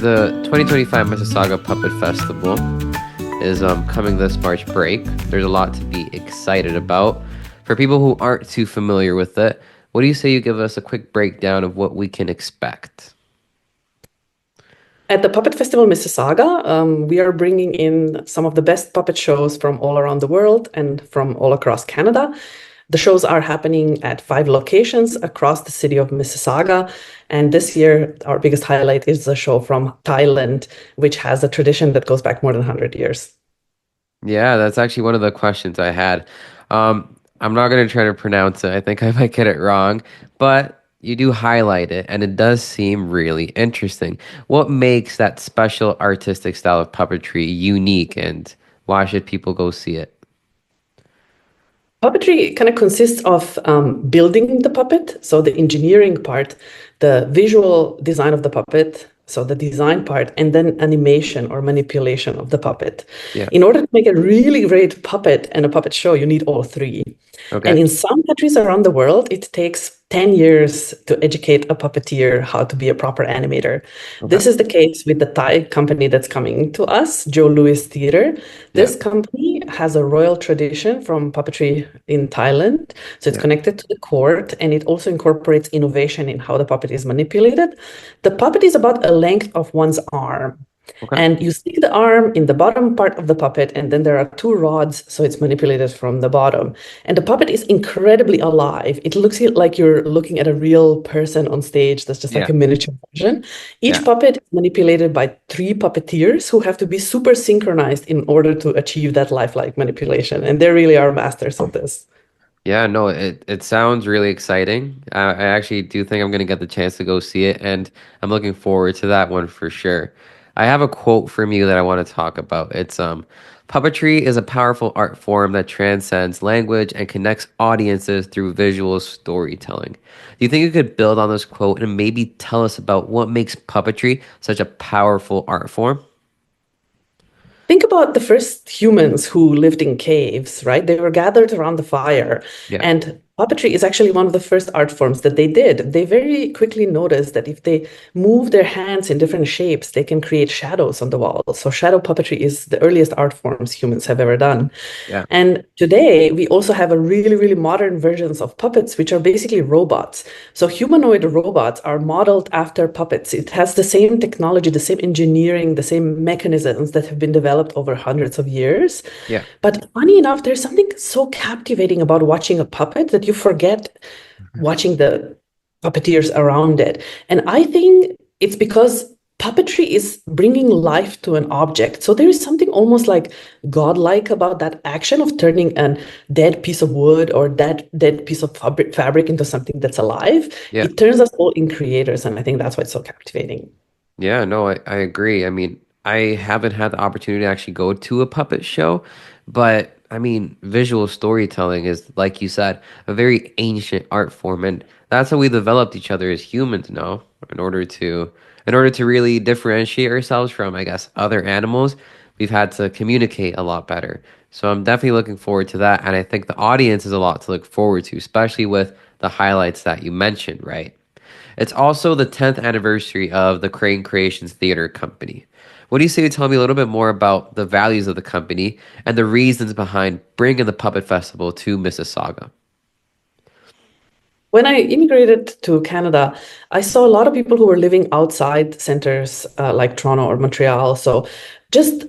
the 2025 Mississauga Puppet Festival is coming this March break. There's a lot to be excited about. For people who aren't too familiar with it, what do you say you give us a quick breakdown of what we can expect? At the Puppet Festival Mississauga, we are bringing in some of the best puppet shows from all around the world and from all across Canada. The shows are happening at 5 locations across the city of Mississauga. And this year, our biggest highlight is a show from Thailand, which has a tradition that goes back more than 100 years. Yeah, that's actually one of the questions I had. I'm not going to try to pronounce it. I think I might get it wrong, but you do highlight it, and it does seem really interesting. What makes that special artistic style of puppetry unique, and why should people go see it? Puppetry kind of consists of building the puppet, so the engineering part, the visual design of the puppet, so the design part, and then animation or manipulation of the puppet. Yeah. In order to make a really great puppet and a puppet show, you need all three. Okay. And in some countries around the world, it takes 10 years to educate a puppeteer how to be a proper animator. Okay. This is the case with the Thai company that's coming to us, Joe Louis Theatre. This company has a royal tradition from puppetry in Thailand. So it's connected to the court, and it also incorporates innovation in how the puppet is manipulated. The puppet is about a length of one's arm. Okay. And you stick the arm in the bottom part of the puppet, and then there are 2 rods, so it's manipulated from the bottom. And the puppet is incredibly alive. It looks like you're looking at a real person on stage. That's just like a miniature version. Each puppet is manipulated by 3 puppeteers who have to be super synchronized in order to achieve that lifelike manipulation. And they really are masters of this. Yeah, no, it sounds really exciting. I actually do think I'm going to get the chance to go see it, and I'm looking forward to that one for sure. I have a quote from you that I want to talk about. It's puppetry is a powerful art form that transcends language and connects audiences through visual storytelling. Do you think you could build on this quote and maybe tell us about what makes puppetry such a powerful art form? Think about the first humans who lived in caves, right? They were gathered around the fire. Yeah. And puppetry is actually one of the first art forms that they did. They very quickly noticed that if they move their hands in different shapes, they can create shadows on the wall. So shadow puppetry is the earliest art forms humans have ever done. Yeah. And today, we also have a really, really modern versions of puppets, which are basically robots. So humanoid robots are modeled after puppets. It has the same technology, the same engineering, the same mechanisms that have been developed over hundreds of years. Yeah. But funny enough, there's something so captivating about watching a puppet that you forget watching the puppeteers around it. And I think it's because puppetry is bringing life to an object. So there is something almost like godlike about that action of turning a dead piece of wood or dead piece of fabric into something that's alive. Yeah. It turns us all in creators, and I think that's why it's so captivating. Yeah, no, I agree. I mean, I haven't had the opportunity to actually go to a puppet show, but I mean, visual storytelling is, like you said, a very ancient art form, and that's how we developed each other as humans now, in order to really differentiate ourselves from, I guess, other animals. We've had to communicate a lot better. So I'm definitely looking forward to that, and I think the audience has a lot to look forward to, especially with the highlights that you mentioned, right? It's also the 10th anniversary of the Crane Creations Theater Company. What do you say you tell me a little bit more about the values of the company and the reasons behind bringing the Puppet Festival to Mississauga? When I immigrated to Canada, I saw a lot of people who were living outside centers like Toronto or Montreal. So just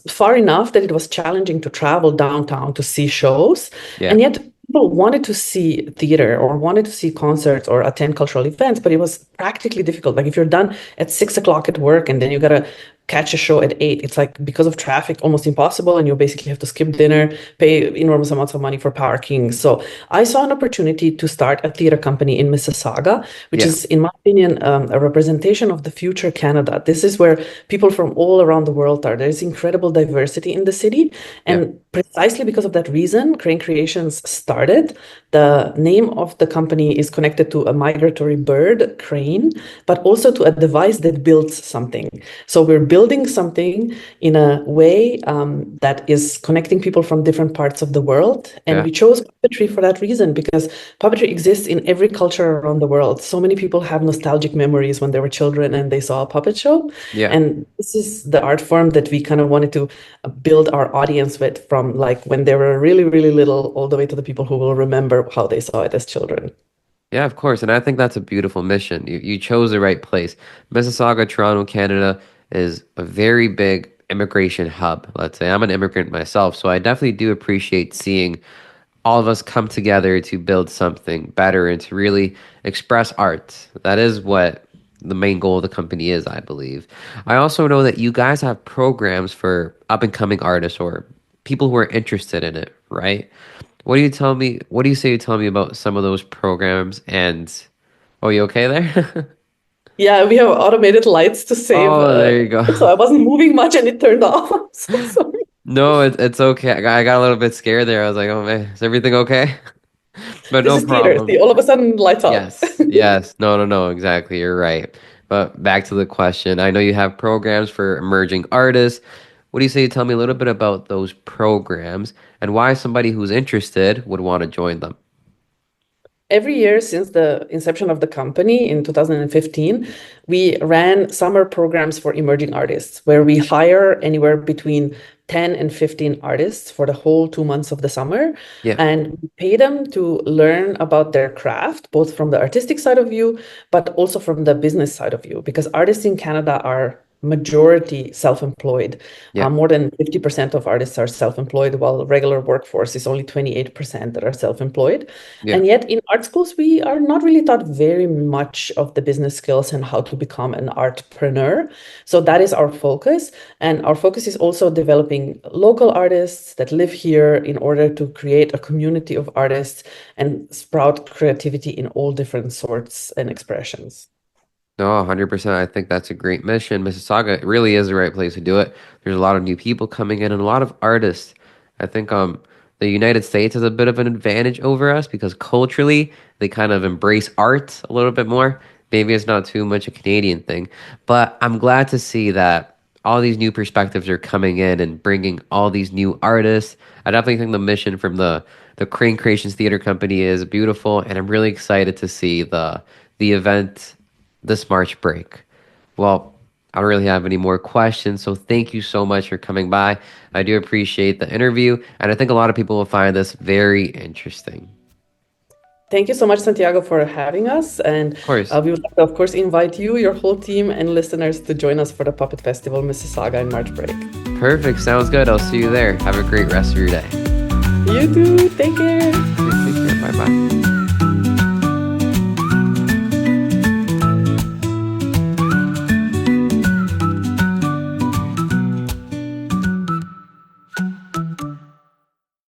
far enough that it was challenging to travel downtown to see shows. Yeah. And yet people wanted to see theater or wanted to see concerts or attend cultural events, but it was practically difficult. Like if you're done at 6 o'clock at work and then you got to catch a show at 8, it's like, because of traffic, almost impossible, and you basically have to skip dinner, pay enormous amounts of money for parking. So I saw an opportunity to start a theater company in Mississauga, which is, in my opinion, a representation of the future Canada. This is where people from all around the world are. There's incredible diversity in the city, and precisely because of that reason, Crane Creations started. the name of the company is connected to a migratory bird, crane, but also to a device that builds something. So we're building something in a way that is connecting people from different parts of the world. And Yeah. we chose puppetry for that reason, because puppetry exists in every culture around the world. So many people have nostalgic memories when they were children and they saw a puppet show. Yeah. And this is the art form that we kind of wanted to build our audience with, from like when they were really, really little all the way to the people who will remember how they saw it as children. Yeah, of course. And I think that's a beautiful mission. You chose the right place. Mississauga, Toronto, Canada is a very big immigration hub. Let's say I'm an immigrant myself, so I definitely do appreciate seeing all of us come together to build something better and to really express art. That is what the main goal of the company is, I believe. I also know that you guys have programs for up and coming artists or people who are interested in it, right? What do you say you tell me about some of those programs and oh, you okay there? Yeah, we have automated lights to save. Oh, there you go. So I wasn't moving much and it turned off. I'm so sorry. No, it's okay. I got a little bit scared there. I was like, oh man, is everything okay? But This no is theater. problem. See, all of a sudden lights up. Yes, yes. No, no, no, exactly. You're right. But back to the question. I know you have programs for emerging artists. What do you say you tell me a little bit about those programs and why somebody who's interested would want to join them? Every year since the inception of the company in 2015, we ran summer programs for emerging artists where we hire anywhere between 10 and 15 artists for the whole 2 months of the summer. Yeah, And we pay them to learn about their craft, both from the artistic side of view, but also from the business side of view, because artists in Canada are majority self-employed. yeah, More than 50% of artists are self-employed, while regular workforce is only 28% that are self-employed. yeah. And yet in art schools, we are not really taught very much of the business skills and how to become an artpreneur. So that is our focus. And our focus is also developing local artists that live here in order to create a community of artists and sprout creativity in all different sorts and expressions. No, 100%. I think that's a great mission. Mississauga really is the right place to do it. There's a lot of new people coming in and a lot of artists. I think the United States has a bit of an advantage over us because culturally they kind of embrace art a little bit more. Maybe it's not too much a Canadian thing, but I'm glad to see that all these new perspectives are coming in and bringing all these new artists. I definitely think the mission from the Crane Creations Theater Company is beautiful, and I'm really excited to see the event this March break. Well, I don't really have any more questions, so thank you so much for coming by. I do appreciate the interview, and I think a lot of people will find this very interesting. Thank you so much, Santiago, for having us. And Of course. we would like to, of course, invite you, your whole team, and listeners to join us for the Puppet Festival Mississauga in March break. Perfect. Sounds good. I'll see you there. Have a great rest of your day. You too. Take care. Take care. Bye bye.